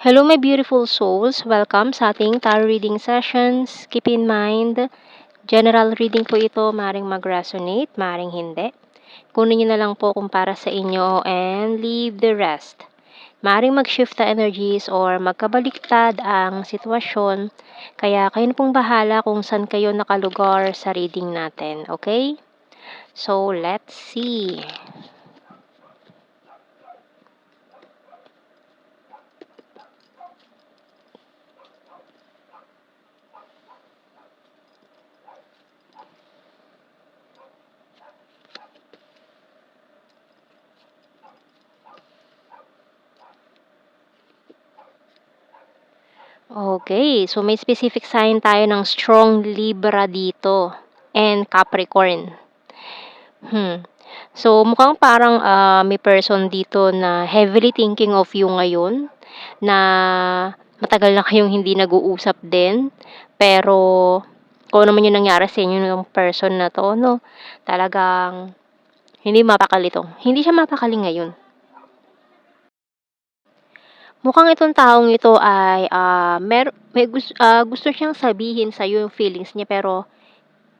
Hello, my beautiful souls. Welcome sa ating tarot reading sessions. Keep in mind, general reading po ito. Maring mag-resonate, maring hindi. Kunin nyo na lang po kung para sa inyo and leave the rest. Maring mag-shift na energies or magkabaliktad ang sitwasyon. Kaya kayo na pong bahala kung saan kayo nakalugar sa reading natin. Okay? So, let's see. Okay, so may specific sign tayo ng strong Libra dito and Capricorn. So mukhang parang may person dito na heavily thinking of you ngayon, na matagal na kayong hindi nag-uusap din, pero kung ano man yung nangyari sa inyo ng person na 'to 'no, talagang hindi siya mapakali ngayon. Mukhang itong taong ito ay, gusto siyang sabihin sa'yo yung feelings niya pero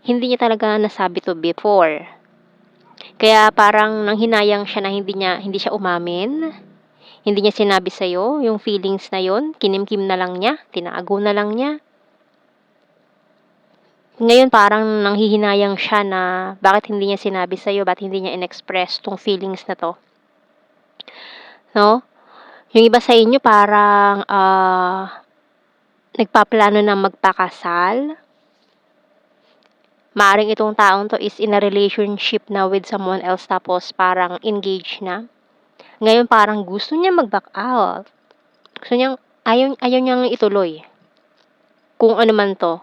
hindi niya talaga nasabi 'to before. Kaya parang nanghinayang siya na hindi siya umamin, hindi niya sinabi sa'yo yung feelings na yun, kinimkim na lang niya, tinago na lang niya. Ngayon parang nanghihinayang siya na bakit hindi niya sinabi sa'yo, bakit hindi niya in-express 'tong feelings na 'to, 'no? Yung iba sa inyo parang, nagpaplano na magpakasal. Maaaring itong taong 'to is in a relationship na with someone else tapos parang engaged na. Ngayon parang gusto niya mag-back out. Gusto niyang ayaw ayaw niyang ituloy. Kung ano man 'to,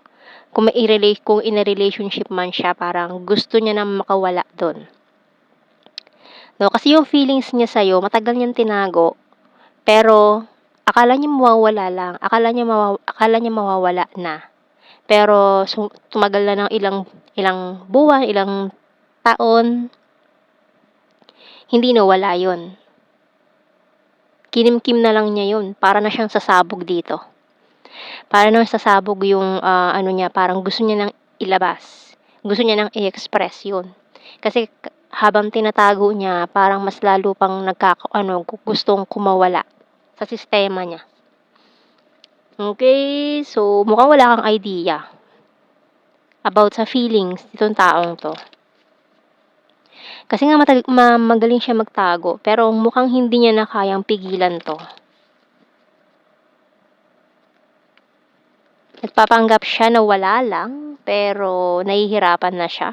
kung in a relationship man siya parang gusto niya na makawala dun. 'No, kasi yung feelings niya sa'yo matagal niyang tinago, pero akala niya mawawala lang, akala niya mawawala na. Pero tumagal na ng ilang ilang buwan, ilang taon, hindi nawala yun. Kinimkim na lang niya yun, para na siyang sasabog dito. Para namang sasabog yung, ano niya, parang gusto niya ng ilabas. Gusto niya ng i-express yun. Kasi habang tinatago niya, parang mas lalo pang gustong kumawala sa sistema niya. Okay, so mukhang wala kang idea about sa feelings nitong taong 'to. Kasi nga magaling siya magtago, pero mukhang hindi niya na kayang pigilan 'to. Nagpapanggap siya na wala lang, pero nahihirapan na siya.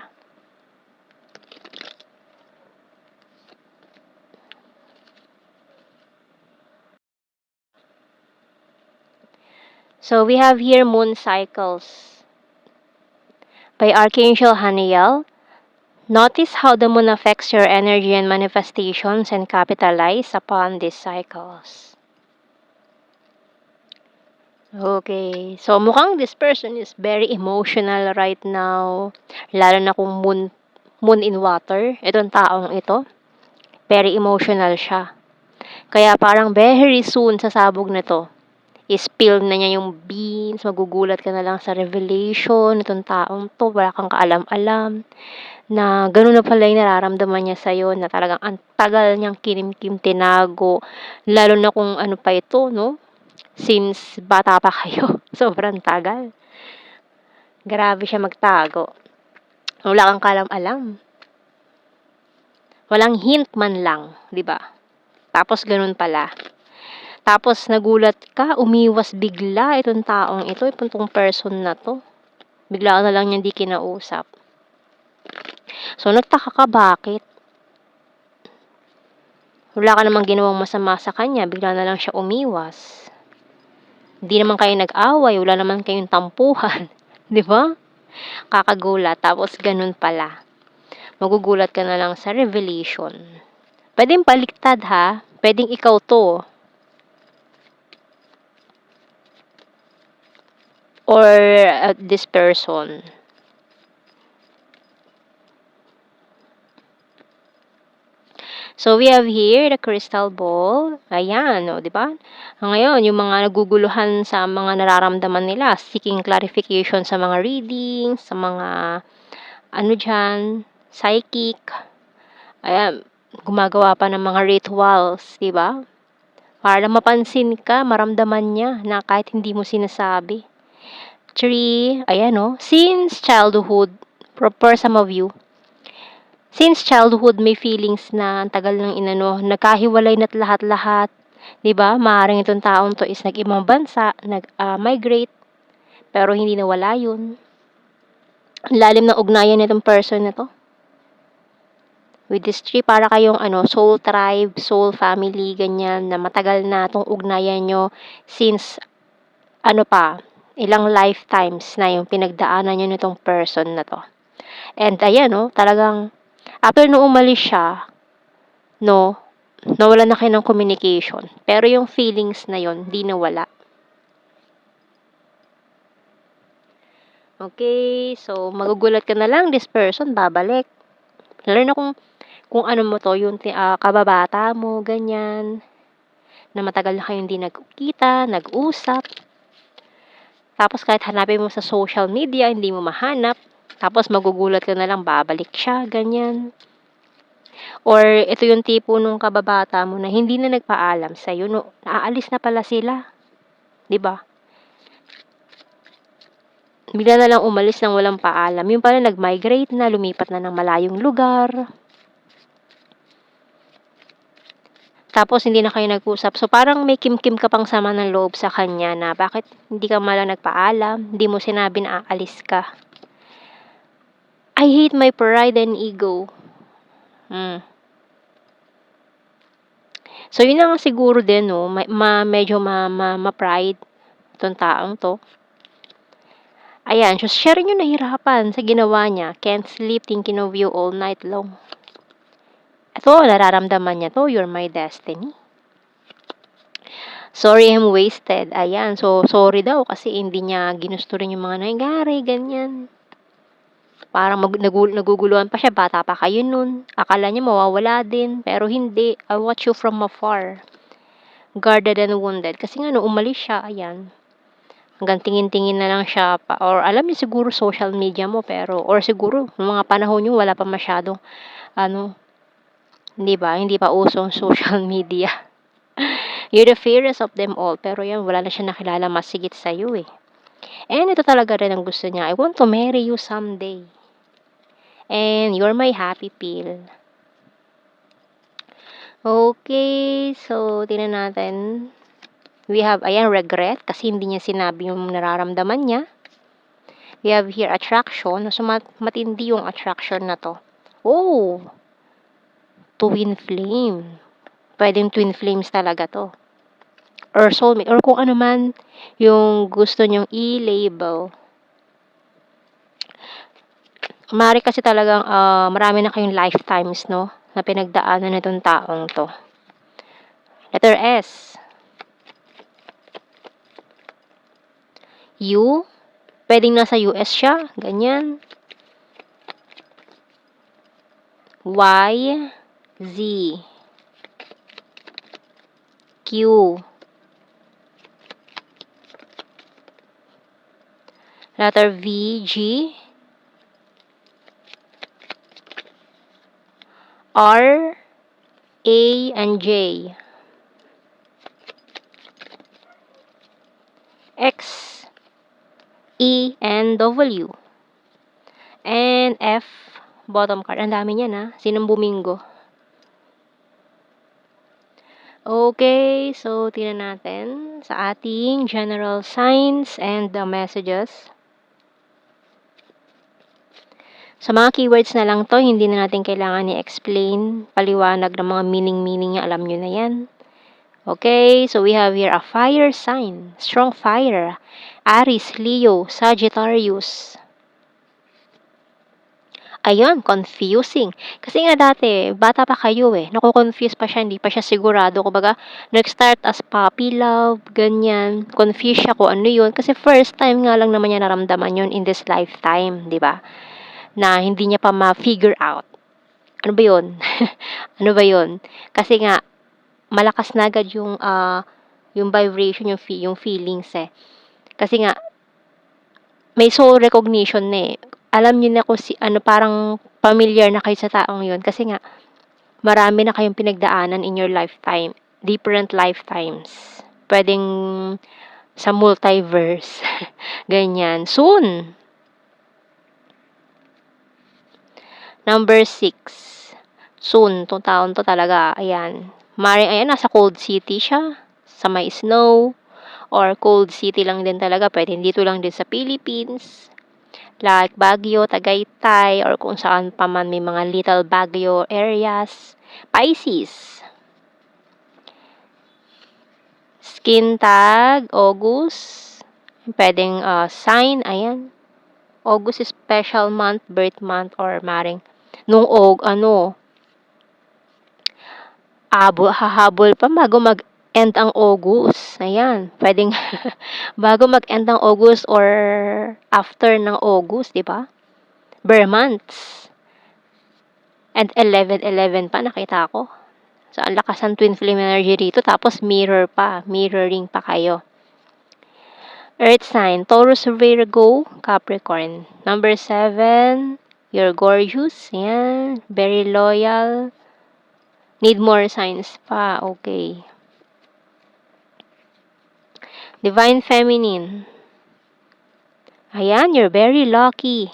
So we have here Moon Cycles by Archangel Haniel. Notice how the moon affects your energy and manifestations and capitalize upon these cycles. Okay. So mukhang this person is very emotional right now. Lalo na kung moon in water. Itong taong ito. Very emotional siya. Kaya parang very soon sasabog na to. I-spill na niya yung beans, magugulat ka na lang sa revelation nitong taong 'to, wala kang kaalam-alam, na gano'n na pala yung nararamdaman niya sa'yo, na talagang ang tagal niyang kinimkim, tinago, lalo na kung ano pa ito 'no, since bata pa kayo, sobrang tagal. Grabe siya magtago, wala kang kaalam-alam, walang hint man lang, 'di ba? Tapos gano'n pala. Tapos nagulat ka, umiwas bigla itong taong ito, itong person na 'to. Bigla na lang niyang 'di kinausap. So, nagtaka ka bakit? Wala ka namang ginawang masama sa kanya, bigla na lang siya umiwas. Hindi naman kayo nag-away, wala naman kayong tampuhan, 'di ba? Kakagulat, tapos gano'n pala. Magugulat ka na lang sa revelation. Puwedeng baliktad ha, puwedeng ikaw 'to. Or this person. So, we have here the crystal ball. Ayan, o, di ba? Ngayon, yung mga naguguluhan sa mga nararamdaman nila, seeking clarification sa mga readings, sa mga, ano dyan, psychic. Ayan, gumagawa pa ng mga rituals, di ba? Para lang mapansin ka, maramdaman niya na kahit hindi mo sinasabi. 3, ayan o, since childhood, for some of you, since childhood may feelings na ang tagal ng inano, nagkahiwalay na't lahat-lahat, 'di ba? Maaaring itong taong 'to is nag-ibang bansa, migrate, pero hindi nawala 'yun. Ang lalim ng ugnayan nitong person na 'to. With this tree, para kayong soul tribe, soul family, ganyan, na matagal na 'tong ugnayan nyo since ilang lifetimes na yung pinagdaanan nyo nitong person na 'to. And ayan talagang after nung umalis siya, nawalan na kayo ng communication. Pero yung feelings na yon di nawala. Okay, so magugulat ka na lang, this person babalik. Lalo na kung ano mo to, yung kababata mo, ganyan, na matagal na kayong hindi nagkita, nag-usap. Tapos kahit hanapin mo sa social media, hindi mo mahanap. Tapos magugulat ka na lang, babalik siya, ganyan. Or ito yung tipo nung kababata mo na hindi na nagpaalam sa'yo, naaalis na pala sila. 'Di ba? Bigla na lang umalis nang walang paalam. Yung pala nag-migrate na, lumipat na ng malayong lugar. Tapos hindi na kayo nag-usap. So parang may kimkim ka pang sama ng loob sa kanya na bakit hindi ka man lang nagpaalam, hindi mo sinabi na aalis ka. I hate my pride and ego. So yun lang siguro din medyo ma-pride itong taong to. Ayan, so siya rin yung nahirapan sa ginawa niya. Can't sleep thinking of you all night long. Ito, nararamdaman niya to, you're my destiny. Sorry, I'm wasted. Ayan, so sorry daw kasi hindi niya ginusto rin yung mga nangyari, ganyan. Parang naguguluhan pa siya, bata pa kayo nun. Akala niya mawawala din, pero hindi. I watch you from afar. Guarded and wounded. Kasi nga, umalis siya, ayan. Hanggang tingin-tingin na lang siya pa. Or alam niyo siguro social media mo, pero, or siguro, noong mga panahon niyo, wala pa masyadong, hindi ba? Hindi pa usong social media. You're the fairest of them all. Pero yan, wala na siya nakilala mas sigit sa'yo eh. And ito talaga rin ang gusto niya. I want to marry you someday. And you're my happy pill. Okay, so tingnan natin. We have, regret kasi hindi niya sinabi yung nararamdaman niya. We have here attraction. So, matindi yung attraction na to. Oh! Twin flame. Pwedeng twin flames talaga to. Or soulmate. Or kung ano man yung gusto nyong i-label. Maaari kasi talagang marami na kayong lifetimes, na pinagdaanan na itong taong to. Letter S. U. Pwedeng nasa US siya. Ganyan. Y. Z. Q. Letter V. G. R. A. and J. X. E, and W. And F, bottom card. Ang dami niyan Sinong bumingo? Okay, so tingnan natin sa ating general signs and the messages. Sa mga keywords na lang to, hindi na natin kailangan i-explain, paliwanag ng mga meaning niya, alam nyo na yan. Okay, so we have here a fire sign, strong fire, Aries, Leo, Sagittarius. Ayun, confusing. Kasi nga dati, bata pa kayo nako-confuse pa siya, hindi pa siya sigurado. Kumbaga, nag-start as puppy love, ganyan. Confused siya kung ano yun. Kasi first time nga lang naman niya naramdaman yun in this lifetime, di ba? Na hindi niya pa ma-figure out. Ano ba yun? Ano ba yun? Kasi nga, malakas na agad yung vibration, yung feelings eh. Kasi nga, may soul recognition na eh. Alam niyo na kung ano, parang familiar na kayo sa taong yun. Kasi nga, marami na kayong pinagdaanan in your lifetime. Different lifetimes. Pwedeng sa multiverse. Ganyan. Soon. Number 6. Soon. Itong taon to talaga. Ayan. Ayan, nasa cold city siya. Sa may snow. Or cold city lang din talaga. Pwede dito lang din sa Philippines. Like Baguio, Tagaytay, or kung saan pa man may mga little Baguio areas. Pisces. Skin tag, August. Pwedeng sign, ayan. August is special month, birth month, or maring nung hahabol pa bago mag-end ang August. Ayan, pwedeng bago mag-end ang August or after ng August, di ba? Bare months. And 11-11 pa, nakita ko. So, ang lakas ng twin flame energy rito. Tapos, mirroring pa kayo. Earth sign, Taurus, Virgo, Capricorn. Number 7, you're gorgeous. Yan. Very loyal. Need more signs pa. Okay. Divine Feminine. Ayan, you're very lucky.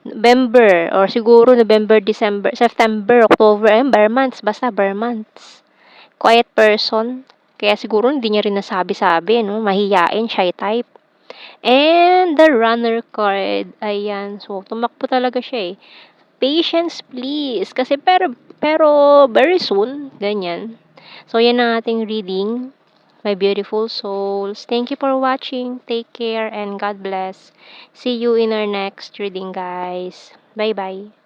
November, or siguro November, December, September, October, bare months. Basta bare months. Quiet person. Kaya siguro hindi niya rin nasabi-sabi, no? Mahiyain, shy type. And the runner card, ayan. So, tumakbo talaga siya eh. Patience, please. Kasi pero very soon, ganyan. So, yan ang ating reading. My beautiful souls. Thank you for watching. Take care and God bless. See you in our next reading, guys. Bye-bye.